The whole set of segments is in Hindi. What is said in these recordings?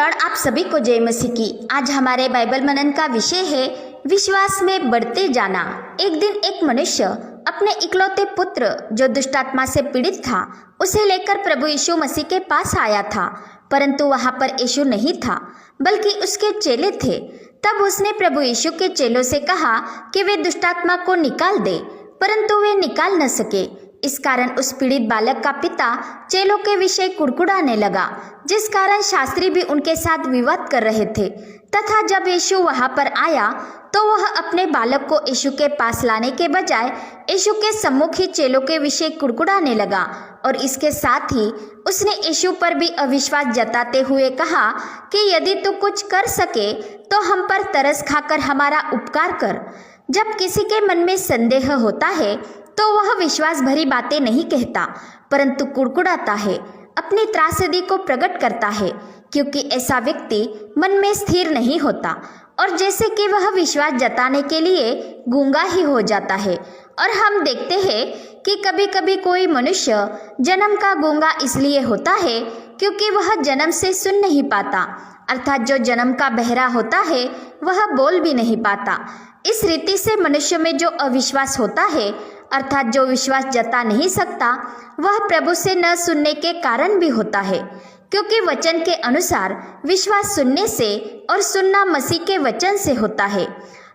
लॉर्ड, आप सभी को जय मसीह की। आज हमारे बाइबल मनन का विषय है विश्वास में बढ़ते जाना। एक दिन एक मनुष्य अपने इकलौते पुत्र जो दुष्टात्मा से पीड़ित था उसे लेकर प्रभु यीशु मसीह के पास आया था, परंतु वहां पर यीशु नहीं था बल्कि उसके चेले थे। तब उसने प्रभु यीशु के चेलों से कहा कि वे दुष्टात्मा को निकाल दे, परंतु वे निकाल न सके। इस कारण उस पीड़ित बालक का पिता चेलों के विषय कुड़कुड़ाने लगा, जिस कारण शास्त्री भी उनके साथ विवाद कर रहे थे। तथा जब यीशु वहां पर आया तो वह अपने बालक को यीशु के पास लाने के बजाय यीशु के सम्मुख ही चेलों के विषय कुड़कुड़ाने लगा, और इसके साथ ही उसने यीशु पर भी अविश्वास जताते हुए कहा कि यदि तू कुछ कर सके तो हम पर तरस खाकर हमारा उपकार कर। जब किसी के मन में संदेह होता है तो वह विश्वास भरी बातें नहीं कहता, परंतु कुड़कुड़ाता है, अपनी त्रासदी को प्रकट करता है, क्योंकि ऐसा व्यक्ति मन में स्थिर नहीं होता और जैसे कि वह विश्वास जताने के लिए गूंगा ही हो जाता है। और हम देखते हैं कि कभी कभी कोई मनुष्य जन्म का गूंगा इसलिए होता है क्योंकि वह जन्म से सुन नहीं पाता, अर्थात जो जन्म का बहरा होता है वह बोल भी नहीं पाता। इस रीति से मनुष्य में जो अविश्वास होता है, अर्थात जो विश्वास जता नहीं सकता, वह प्रभु से न सुनने के कारण भी होता है, क्योंकि वचन के अनुसार विश्वास सुनने से और सुनना मसीह के वचन से होता है।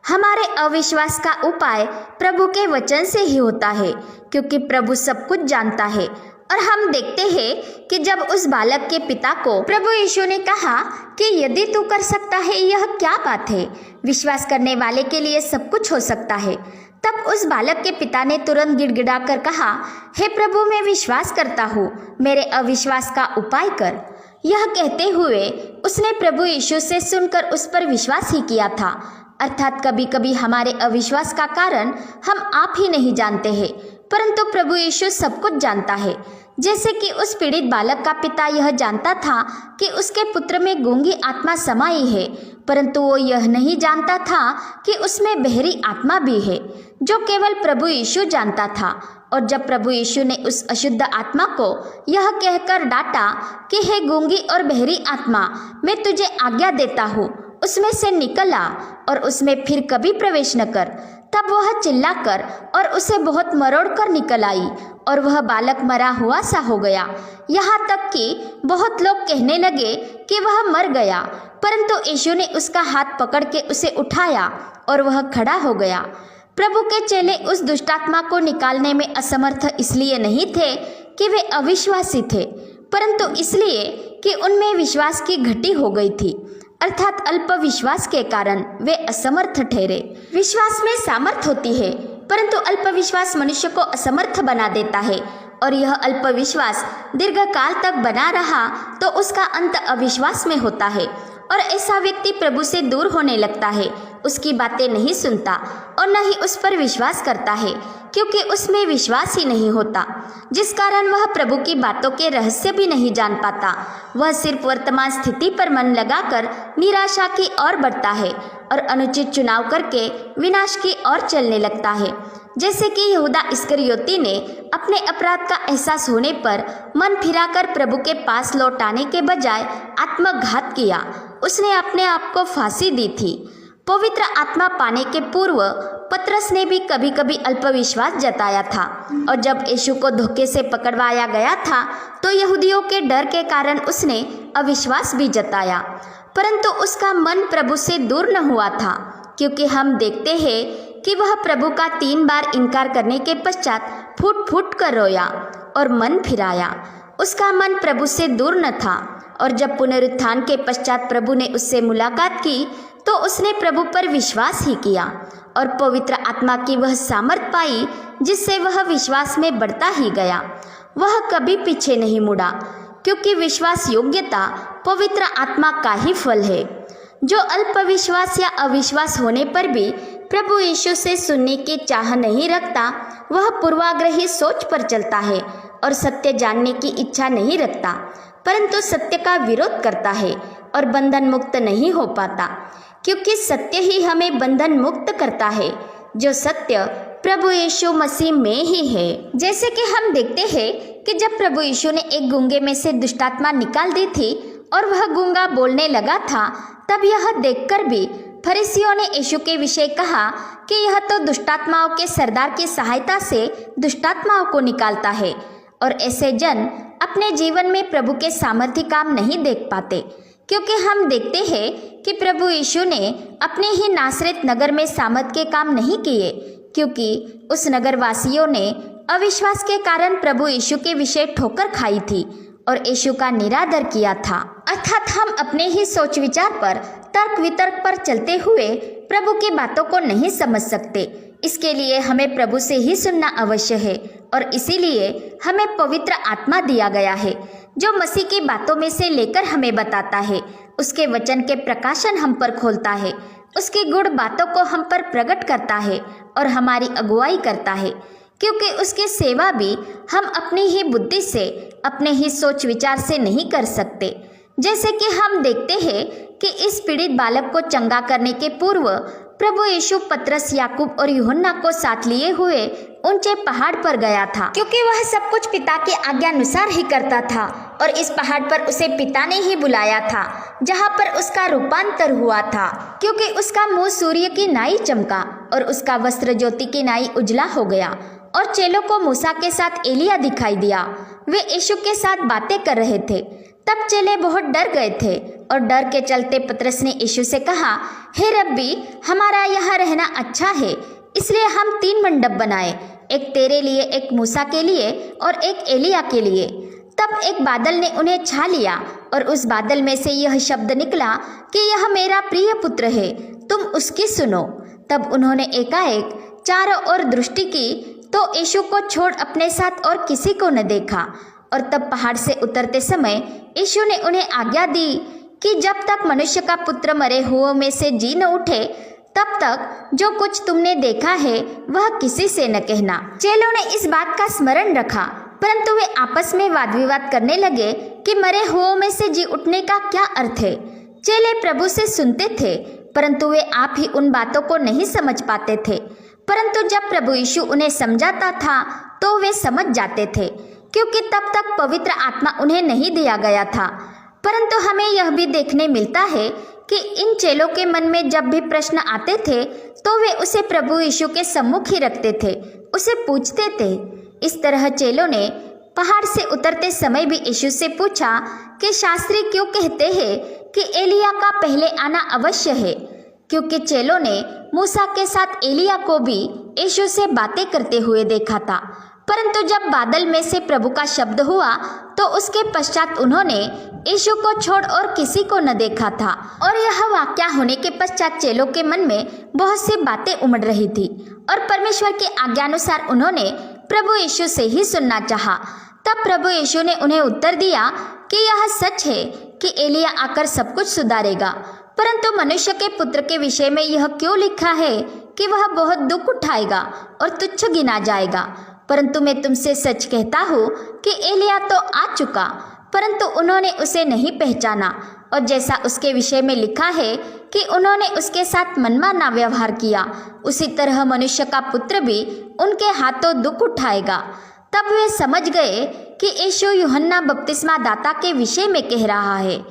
हमारे अविश्वास का उपाय प्रभु के वचन से ही होता है, क्योंकि प्रभु सब कुछ जानता है। और हम देखते हैं कि जब उस बालक के पिता को प्रभु यीशु ने कहा कि यदि तू कर सकता है, यह क्या बात है, विश्वास करने वाले के लिए सब कुछ हो सकता है। तब उस बालक के पिता ने तुरंत गिड़गिड़ाकर कहा, हे प्रभु, मैं विश्वास करता हूँ, मेरे अविश्वास का उपाय कर। यह कहते हुए उसने प्रभु यीशु से सुनकर उस पर विश्वास ही किया था। अर्थात कभी कभी हमारे अविश्वास का कारण हम आप ही नहीं जानते हैं, परंतु प्रभु यीशु सब कुछ जानता है। जैसे कि उस पीड़ित बालक का पिता यह जानता था कि उसके पुत्र में गूंगी आत्मा समाई है, परंतु वो यह नहीं जानता था कि उसमें बहरी आत्मा भी है, जो केवल प्रभु यीशु जानता था। और जब प्रभु यीशु ने उस अशुद्ध आत्मा को यह कहकर डांटा कि हे गूंगी और बहरी आत्मा, मैं तुझे आज्ञा देता हूँ, उसमें से निकल आ और उसमें फिर कभी प्रवेश न कर, तब वह चिल्लाकर और उसे बहुत मरोड़ कर निकल आई और वह बालक मरा हुआ सा हो गया। यहाँ तक कि बहुत लोग कहने लगे कि वह मर गया, परंतु यीशु ने उसका हाथ पकड़ के उसे उठाया और वह खड़ा हो गया। प्रभु के चेले उस दुष्टात्मा को निकालने में असमर्थ इसलिए नहीं थे कि वे अविश्वासी थे, परंतु इसलिए कि उनमें विश्वास की घटी हो गई थी, अर्थात अल्प विश्वास के कारण वे असमर्थ ठहरे। विश्वास में सामर्थ होती है, परंतु अल्प विश्वास मनुष्य को असमर्थ बना देता है, और यह अल्प विश्वास दीर्घकाल तक बना रहा तो उसका अंत अविश्वास में होता है, और ऐसा व्यक्ति प्रभु से दूर होने लगता है, उसकी बातें नहीं सुनता और न ही उस पर विश्वास करता है, क्योंकि उसमें विश्वास ही नहीं होता, जिस कारण वह प्रभु की बातों के रहस्य भी नहीं जान पाता। वह सिर्फ वर्तमान स्थिति पर मन लगाकर निराशा की ओर बढ़ता है और अनुचित चुनाव करके विनाश की ओर चलने लगता है। जैसे कि यहूदा इस्करियोती ने अपने अपराध का एहसास होने पर मन फिराकर प्रभु के पास लौट आने के बजाय आत्मघात किया। उसने अपने आप को फांसी दी थी। पवित्र आत्मा पाने के पूर्व पतरस ने भी कभी कभी अल्पविश्वास जताया था, और जब यीशु को धोखे से पकड़वाया गया था तो यहूदियों के डर के कारण उसने अविश्वास भी जताया, परंतु उसका मन प्रभु से दूर न हुआ था, क्योंकि हम देखते हैं कि वह प्रभु का 3 बार इनकार करने के पश्चात फूट फूट कर रोया और मन फिराया। उसका मन प्रभु से दूर न था, और जब पुनरुत्थान के पश्चात प्रभु ने उससे मुलाकात की तो उसने प्रभु पर विश्वास ही किया और पवित्र आत्मा की वह सामर्थ पाई जिससे वह विश्वास में बढ़ता ही गया। वह कभी पीछे नहीं मुड़ा, क्योंकि विश्वास योग्यता पवित्र आत्मा का ही फल है। जो अल्प विश्वास या अविश्वास होने पर भी प्रभु यीशु से सुनने की चाह नहीं रखता, वह पूर्वाग्रही सोच पर चलता है और सत्य जानने की इच्छा नहीं रखता, परंतु सत्य का विरोध करता है और बंधन मुक्त नहीं हो पाता, क्योंकि सत्य ही हमें बंधन मुक्त करता है, जो सत्य प्रभु यीशु मसीह में ही है। जैसे कि हम देखते हैं कि जब प्रभु यीशु ने एक गूंगे में से दुष्टात्मा निकाल दी थी और वह गूंगा बोलने लगा था। तब यह देखकर भी फरीसियों ने यीशु के विषय कहा कि यह तो दुष्टात्माओं के सरदार की सहायता से दुष्टात्माओं को निकालता है। और ऐसे जन अपने जीवन में प्रभु के सामर्थ्य काम नहीं देख पाते, क्योंकि हम देखते हैं कि प्रभु यीशु ने अपने ही नासरत नगर में सामर्थ के काम नहीं किए, क्योंकि उस नगर वासियों ने अविश्वास के कारण प्रभु यीशु के विषय ठोकर खाई थी और यीशु का निरादर किया था। अर्थात हम अपने ही सोच विचार पर, तर्क वितर्क पर चलते हुए प्रभु की बातों को नहीं समझ सकते। इसके लिए हमें प्रभु से ही सुनना अवश्य है और इसीलिए हमें पवित्र आत्मा दिया गया है, जो मसीह की बातों में से लेकर हमें बताता है, उसके वचन के प्रकाशन हम पर खोलता है, उसकी गुड़ बातों को हम पर प्रकट करता है और हमारी अगुवाई करता है, क्योंकि उसकी सेवा भी हम अपनी ही बुद्धि से, अपने ही सोच विचार से नहीं कर सकते। जैसे कि हम देखते हैं कि इस पीड़ित बालक को चंगा करने के पूर्व प्रभु यीशु पतरस, याकूब और यूहन्ना को साथ लिए हुए ऊंचे पहाड़ पर गया था, क्योंकि वह सब कुछ पिता के आज्ञानुसार ही करता था। और इस पहाड़ पर उसे पिता ने ही बुलाया था, जहां पर उसका रूपांतर हुआ था, क्योंकि उसका मुंह सूर्य की नाई चमका और उसका वस्त्र ज्योति की नाई उजला हो गया। और चेलों को मूसा के साथ एलिया दिखाई दिया। वे यीशु के साथ बातें कर रहे थे। तब चेले बहुत डर गए थे और डर के चलते पतरस ने यीशु से कहा, हे रब्बी, हमारा यहाँ रहना अच्छा है, इसलिए हम 3 मंडप बनाए, एक तेरे लिए, एक मूसा के लिए और एक एलिया के लिए। तब एक बादल ने उन्हें छा लिया और उस बादल में से यह शब्द निकला कि यह मेरा प्रिय पुत्र है, तुम उसकी सुनो। तब उन्होंने एकाएक चारों ओर दृष्टि की तो यीशु को छोड़ अपने साथ और किसी को न देखा। और तब पहाड़ से उतरते समय यीशु ने उन्हें आज्ञा दी कि जब तक मनुष्य का पुत्र मरे हुओं में से जी न उठे, तब तक जो कुछ तुमने देखा है वह किसी से न कहना। चेलों ने इस बात का स्मरण रखा, परंतु वे आपस में वाद विवाद करने लगे कि मरे हुओं में से जी उठने का क्या अर्थ है। चेले प्रभु से सुनते थे, परंतु वे आप ही उन बातों को नहीं समझ पाते थे। परंतु जब प्रभु यीशु उन्हें समझाता था तो वे समझ जाते थे, क्योंकि तब तक पवित्र आत्मा उन्हें नहीं दिया गया था। परंतु हमें यह भी देखने मिलता है कि इन चेलों के मन में जब भी प्रश्न आते थे तो वे उसे प्रभु यीशु के सम्मुख ही रखते थे, उसे पूछते थे। इस तरह चेलों ने पहाड़ से उतरते समय भी यीशु से पूछा कि शास्त्री क्यों कहते हैं कि एलिया का पहले आना अवश्य है, क्योंकि चेलों ने मूसा के साथ एलिया को भी यीशु से बातें करते हुए देखा था। परंतु जब बादल में से प्रभु का शब्द हुआ तो उसके पश्चात उन्होंने यीशु को छोड़ और किसी को न देखा था। और यह वाक्या होने के पश्चात चेलों के मन में बहुत सी बातें उमड़ रही थी और परमेश्वर के आज्ञानुसार उन्होंने प्रभु यीशु से ही सुनना चाहा। तब प्रभु यीशु ने उन्हें उत्तर दिया कि यह सच है कि एलिया आकर सब कुछ सुधारेगा, परंतु मनुष्य के पुत्र के विषय में यह क्यों लिखा है कि वह बहुत दुख उठाएगा और तुच्छ गिना जाएगा। परंतु मैं तुमसे सच कहता हूँ कि एलिया तो आ चुका, परंतु उन्होंने उसे नहीं पहचाना, और जैसा उसके विषय में लिखा है कि उन्होंने उसके साथ मनमाना व्यवहार किया, उसी तरह मनुष्य का पुत्र भी उनके हाथों दुख उठाएगा। तब वे समझ गए कि यीशु यूहन्ना बपतिस्मा दाता के विषय में कह रहा है।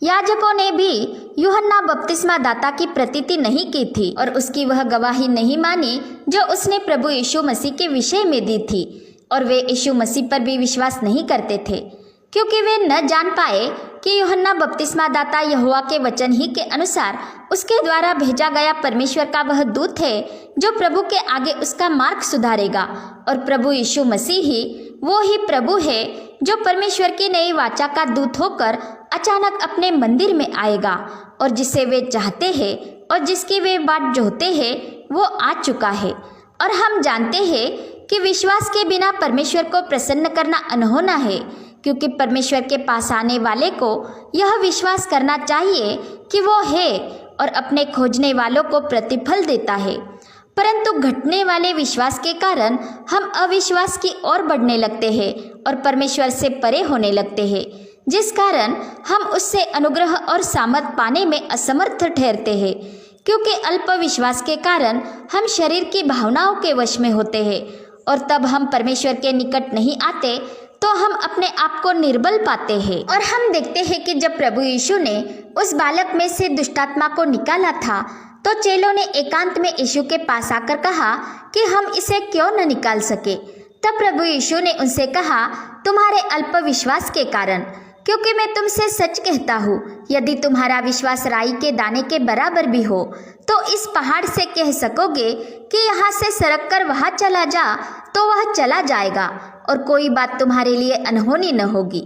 याजकों ने भी यूहन्ना बपतिस्मा दाता की प्रतीति नहीं की थी और उसकी वह गवाही नहीं मानी जो उसने प्रभु यीशु मसीह के विषय में दी थी, और वे यीशु मसीह पर भी विश्वास नहीं करते थे, क्योंकि वे न जान पाए कि यूहन्ना बपतिस्मा दाता यहोवा के वचन ही के अनुसार उसके द्वारा भेजा गया परमेश्वर का वह दूत है जो प्रभु के आगे उसका मार्ग सुधारेगा। और प्रभु यीशु मसीह ही वो ही प्रभु है जो परमेश्वर की नई वाचा का दूत होकर अचानक अपने मंदिर में आएगा, और जिसे वे चाहते हैं और जिसकी वे बाट जोहते हैं वो आ चुका है। और हम जानते हैं कि विश्वास के बिना परमेश्वर को प्रसन्न करना अनहोना है, क्योंकि परमेश्वर के पास आने वाले को यह विश्वास करना चाहिए कि वो है और अपने खोजने वालों को प्रतिफल देता है। परंतु घटने वाले विश्वास के कारण हम अविश्वास की ओर बढ़ने लगते हैं और परमेश्वर से परे होने लगते हैं, जिस कारण हम उससे अनुग्रह और सामर्थ पाने में असमर्थ ठहरते हैं, क्योंकि अल्प विश्वास के कारण हम शरीर की भावनाओं के वश में होते हैं और तब हम परमेश्वर के निकट नहीं आते। तो हम अपने आप को निर्बल पाते हैं। और हम देखते हैं कि जब प्रभु यीशु ने उस बालक में से दुष्टात्मा को निकाला था तो चेलों ने एकांत में यीशु के पास आकर कहा कि हम इसे क्यों न निकाल सके। तब प्रभु यीशु ने उनसे कहा, तुम्हारे अल्प विश्वास के कारण, क्योंकि मैं तुमसे सच कहता हूँ, यदि तुम्हारा विश्वास राई के दाने के बराबर भी हो तो इस पहाड़ से कह सकोगे कि यहाँ से सरक कर वहाँ चला जा, तो वह चला जाएगा और कोई बात तुम्हारे लिए अनहोनी न होगी।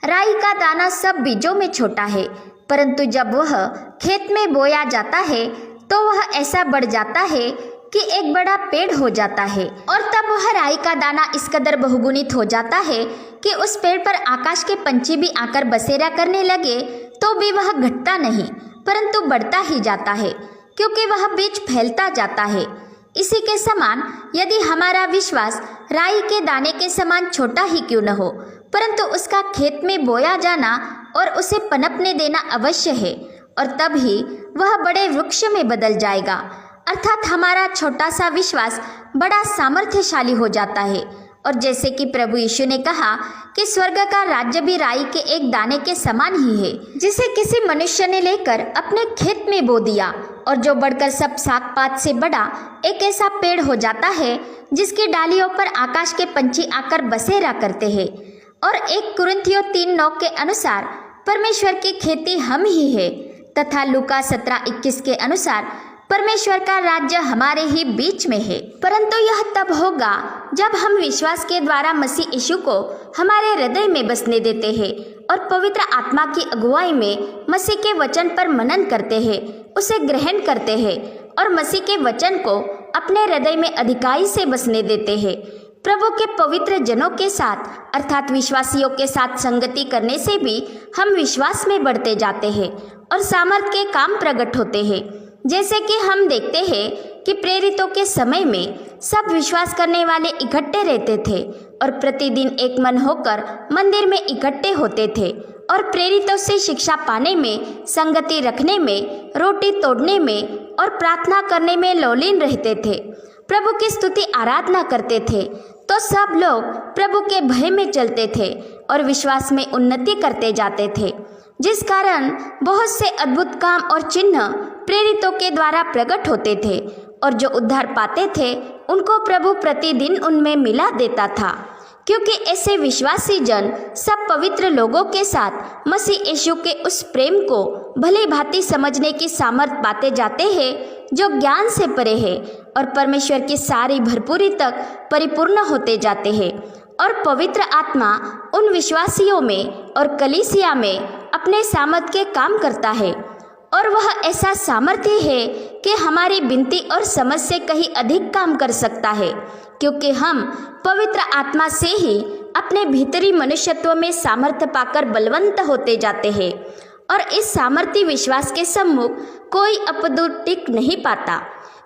राई का दाना सब बीजों में छोटा है, परंतु जब वह खेत में बोया जाता है तो वह ऐसा बढ़ जाता है कि एक बड़ा पेड़ हो जाता है, और तब वह राई का दाना इस कदर बहुगुणित हो जाता है कि उस पेड़ पर आकाश के पंछी भी आकर बसेरा करने लगे तो भी वह घटता नहीं, परंतु बढ़ता ही जाता है, क्योंकि वह बीज फैलता जाता है। इसी के समान यदि हमारा विश्वास राई के दाने के समान छोटा ही क्यों न हो, परंतु उसका खेत में बोया जाना और उसे पनपने देना अवश्य है, और तब ही वह बड़े वृक्ष में बदल जाएगा। अर्थात हमारा छोटा सा विश्वास बड़ा सामर्थ्यशाली हो जाता है। और जैसे कि प्रभु यीशु ने कहा कि स्वर्ग का राज्य भी राई के एक दाने के समान ही है, जिसे किसी मनुष्य ने लेकर अपने खेत में बो दिया, और जो बढ़कर सब साग पात से बड़ा एक ऐसा पेड़ हो जाता है जिसकी डालियों पर आकाश के पंछी आकर बसेरा करते हैं। और 1 कुरिन्थियों 3:9 के अनुसार परमेश्वर की खेती हम ही है, तथा लूका 17:21 के अनुसार परमेश्वर का राज्य हमारे ही बीच में है। परंतु यह तब होगा जब हम विश्वास के द्वारा मसीह यीशु को हमारे हृदय में बसने देते हैं और पवित्र आत्मा की अगुवाई में मसीह के वचन पर मनन करते हैं, उसे ग्रहण करते हैं और मसीह के वचन को अपने हृदय में अधिकारी से बसने देते हैं। प्रभु के पवित्र जनों के साथ अर्थात विश्वासियों के साथ संगति करने से भी हम विश्वास में बढ़ते जाते हैं और सामर्थ के काम प्रकट होते हैं। जैसे कि हम देखते हैं कि प्रेरितों के समय में सब विश्वास करने वाले इकट्ठे रहते थे और प्रतिदिन एक मन होकर मंदिर में इकट्ठे होते थे और प्रेरितों से शिक्षा पाने में, संगति रखने में, रोटी तोड़ने में और प्रार्थना करने में लौलीन रहते थे। प्रभु की स्तुति आराधना करते थे तो सब लोग प्रभु के भय में चलते थे और विश्वास में उन्नति करते जाते थे, जिस कारण बहुत से अद्भुत काम और चिन्ह प्रेरितों के द्वारा प्रकट होते थे, और जो उद्धार पाते थे उनको प्रभु प्रतिदिन उनमें मिला देता था, क्योंकि ऐसे विश्वासी जन सब पवित्र लोगों के साथ मसीह यीशु के उस प्रेम को भली भांति समझने की सामर्थ पाते जाते हैं जो ज्ञान से परे है, और परमेश्वर की सारी भरपूरी तक परिपूर्ण होते जाते हैं। और पवित्र आत्मा उन विश्वासियों में और कलीसिया में अपने सामर्थ के काम करता है, और वह ऐसा सामर्थ्य है कि हमारी विनती और समझ से कहीं अधिक काम कर सकता है, क्योंकि हम पवित्र आत्मा से ही अपने भीतरी मनुष्यत्व में सामर्थ्य पाकर बलवंत होते जाते हैं। और इस सामर्थ्य विश्वास के सम्मुख कोई अपदूत टिक नहीं पाता,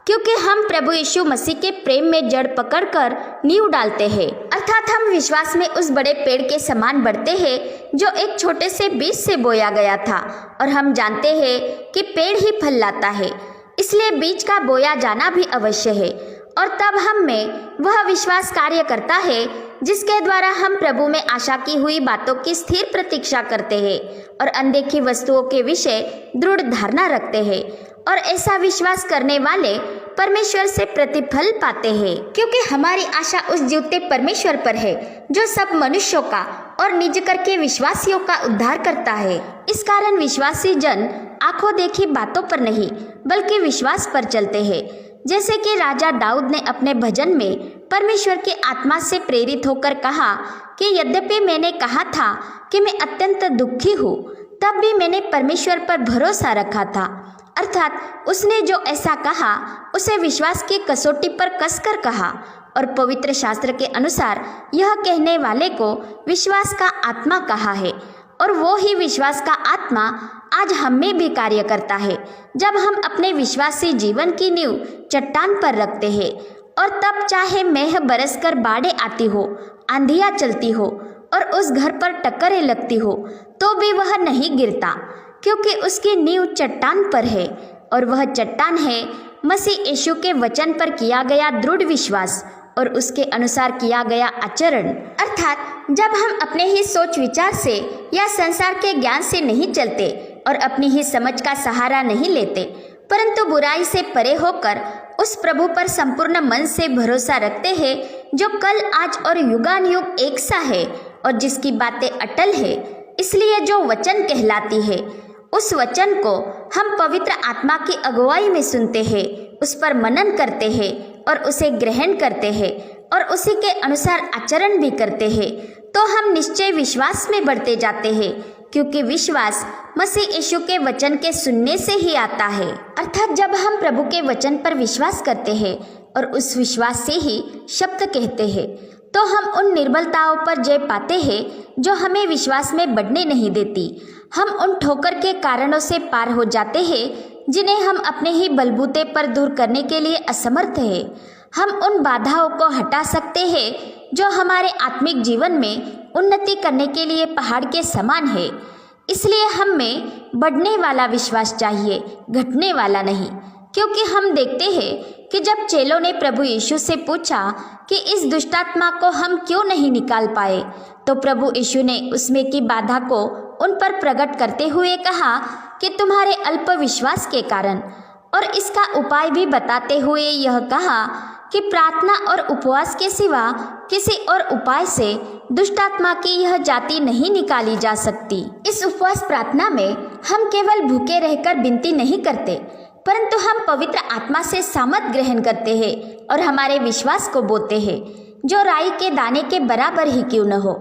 क्योंकि हम प्रभु यीशु मसीह के प्रेम में जड़ पकड़कर नींव डालते हैं। अर्थात हम विश्वास में उस बड़े पेड़ के समान बढ़ते हैं जो एक छोटे से बीज से बोया गया था, और हम जानते हैं कि पेड़ ही फल लाता है, इसलिए बीज का बोया जाना भी अवश्य है। और तब हम में वह विश्वास कार्य करता है जिसके द्वारा हम प्रभु में आशा की हुई बातों की स्थिर प्रतीक्षा करते हैं और अनदेखी वस्तुओं के विषय दृढ़ धारणा रखते हैं। और ऐसा विश्वास करने वाले परमेश्वर से प्रतिफल पाते हैं, क्योंकि हमारी आशा उस जीवते परमेश्वर पर है जो सब मनुष्यों का और निज करके विश्वासियों का उद्धार करता है। इस कारण विश्वासी जन आंखों देखी बातों पर नहीं बल्कि विश्वास पर चलते हैं, जैसे कि राजा दाऊद ने अपने भजन में परमेश्वर की आत्मा से प्रेरित होकर कहा कि यद्यपि मैंने कहा था कि मैं अत्यंत दुखी हूँ, तब भी मैंने परमेश्वर पर भरोसा रखा था। अर्थात उसने जो ऐसा कहा उसे विश्वास की कसौटी पर कसकर कहा, और पवित्र शास्त्र के अनुसार यह कहने वाले को विश्वास का आत्मा कहा है, और वो ही विश्वास का आत्मा आज हम में भी कार्य करता है जब हम अपने विश्वासी जीवन की नींव चट्टान पर रखते हैं। और तब चाहे मेघ बरसकर बाढ़ें आती हो, आंधियाँ चलती हो और उस घर पर टक्करें लगती हो, तो भी वह नहीं गिरता, क्योंकि उसकी नींव चट्टान पर है, और वह चट्टान है मसीह यीशु के वचन पर किया गया दृढ़ विश्वास और उसके अनुसार किया गया आचरण, अर्थात जब हम अपने ही सोच विचार से या संसार के ज्ञान से नहीं चलते और अपनी ही समझ का सहारा नहीं लेते, परंतु बुराई से परे होकर उस प्रभु पर संपूर्ण मन से भरोसा रखते हैं जो कल आज और युगानुयुग एक सा है और जिसकी बातें अटल है, इसलिए जो वचन कहलाती है, उस वचन को हम पवित्र आत्मा की अगुवाई में सुनते हैं, उस पर मनन करते हैं और उसे ग्रहण करते हैं और उसी के अनुसार आचरण भी करते हैं, तो हम निश्चय विश्वास में बढ़ते जाते हैं, क्योंकि विश्वास मसीह यीशु के वचन के सुनने से ही आता है। अर्थात जब हम प्रभु के वचन पर विश्वास करते हैं और उस विश्वास से ही शब्द कहते हैं, तो हम उन निर्बलताओं पर जय पाते हैं जो हमें विश्वास में बढ़ने नहीं देती। हम उन ठोकर के कारणों से पार हो जाते हैं जिन्हें हम अपने ही बलबूते पर दूर करने के लिए असमर्थ हैं। हम उन बाधाओं को हटा सकते हैं जो हमारे आत्मिक जीवन में उन्नति करने के लिए पहाड़ के समान है। इसलिए हम में बढ़ने वाला विश्वास चाहिए, घटने वाला नहीं, क्योंकि हम देखते हैं कि जब चेलों ने प्रभु यीशु से पूछा कि इस दुष्टात्मा को हम क्यों नहीं निकाल पाए, तो प्रभु यीशु ने उसमें की बाधा को उन पर प्रकट करते हुए कहा कि तुम्हारे अल्प विश्वास के कारण, और इसका उपाय भी बताते हुए यह कहा कि प्रार्थना और उपवास के सिवा किसी और उपाय से दुष्टात्मा की यह जाति नहीं निकाली जा सकती। इस उपवास प्रार्थना में हम केवल भूखे रहकर विनती नहीं करते, परंतु हम पवित्र आत्मा से सामर्थ ग्रहण करते हैं और हमारे विश्वास को बोते हैं, जो राई के दाने के बराबर ही क्यों न हो।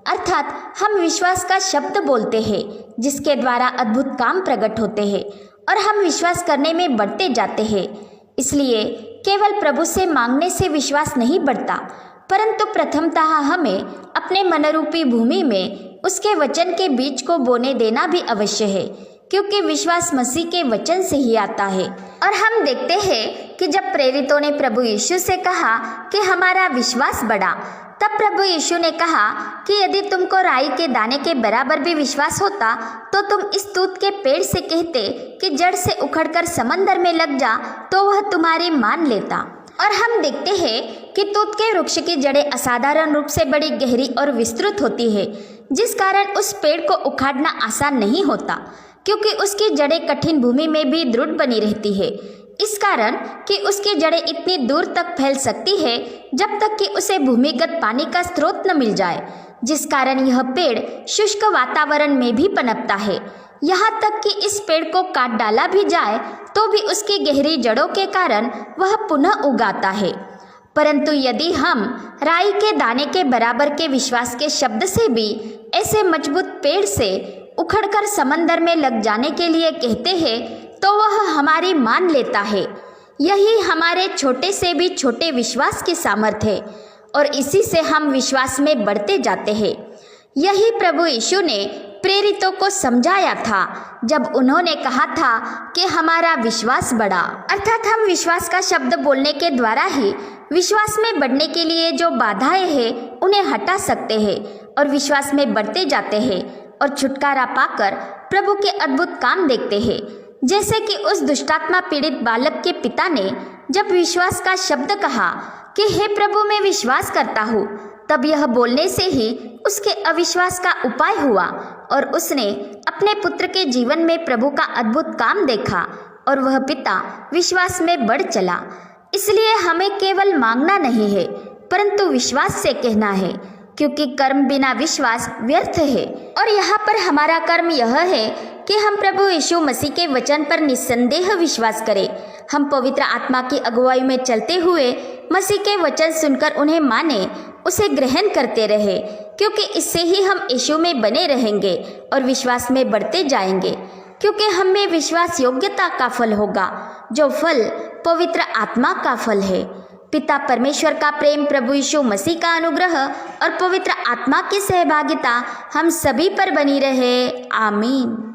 अर्थात हम विश्वास का शब्द बोलते हैं जिसके द्वारा अद्भुत काम प्रकट होते हैं और हम विश्वास करने में बढ़ते जाते हैं। इसलिए केवल प्रभु से मांगने से विश्वास नहीं बढ़ता, परंतु प्रथमतः हमें अपने मनरूपी भूमि में उसके वचन के बीज को बोने देना भी अवश्य है, क्योंकि विश्वास मसीह के वचन से ही आता है। और हम देखते हैं कि जब प्रेरितों ने प्रभु यीशु से कहा कि हमारा विश्वास बढ़ा, तब प्रभु यीशु ने कहा कि यदि तुमको राई के दाने के बराबर भी विश्वास होता तो तुम इस तूत के पेड़ से कहते कि जड़ से उखड़कर समंदर में लग जा, तो वह तुम्हारी मान लेता। और हम देखते हैं कि तूत के वृक्ष की जड़ें असाधारण रूप से बड़ी गहरी और विस्तृत होती है, जिस कारण उस पेड़ को उखाड़ना आसान नहीं होता, क्योंकि उसकी जड़ें कठिन भूमि में भी दृढ़ बनी रहती है, इस कारण कि उसकी जड़ें इतनी दूर तक फैल सकती है जब तक कि उसे भूमिगत पानी का स्रोत न मिल जाए, जिस कारण यह पेड़ शुष्क वातावरण में भी पनपता है। यहाँ तक कि इस पेड़ को काट डाला भी जाए तो भी उसकी गहरी जड़ों के कारण वह पुनः उगाता है। परंतु यदि हम राई के दाने के बराबर के विश्वास के शब्द से भी ऐसे मजबूत पेड़ से उखड़कर समंदर में लग जाने के लिए कहते हैं, तो वह हमारी मान लेता है। यही हमारे छोटे से भी छोटे विश्वास की सामर्थ्य है और इसी से हम विश्वास में बढ़ते जाते हैं। यही प्रभु यीशु ने प्रेरितों को समझाया था जब उन्होंने कहा था कि हमारा विश्वास बढ़ा। अर्थात हम विश्वास का शब्द बोलने के द्वारा ही विश्वास में बढ़ने के लिए जो बाधाएं हैं उन्हें हटा सकते हैं और विश्वास में बढ़ते जाते हैं और छुटकारा पाकर प्रभु के अद्भुत काम देखते हैं। जैसे कि उस दुष्टात्मा पीड़ित बालक के पिता ने जब विश्वास का शब्द कहा कि हे प्रभु मैं विश्वास करता हूँ, तब यह बोलने से ही उसके अविश्वास का उपाय हुआ और उसने अपने पुत्र के जीवन में प्रभु का अद्भुत काम देखा और वह पिता विश्वास में बढ़ चला। इसलिए हमें केवल मांगना नहीं है परंतु विश्वास से कहना है, क्योंकि कर्म बिना विश्वास व्यर्थ है। और यहाँ पर हमारा कर्म यह है कि हम प्रभु यीशु मसीह के वचन पर निस्संदेह विश्वास करें। हम पवित्र आत्मा की अगुवाई में चलते हुए मसीह के वचन सुनकर उन्हें माने, उसे ग्रहण करते रहे, क्योंकि इससे ही हम यीशु में बने रहेंगे और विश्वास में बढ़ते जाएंगे, क्योंकि हम में विश्वास योग्यता का फल होगा, जो फल पवित्र आत्मा का फल है। पिता परमेश्वर का प्रेम, प्रभु यीशु मसीह का अनुग्रह और पवित्र आत्मा की सहभागिता हम सभी पर बनी रहे। आमीन।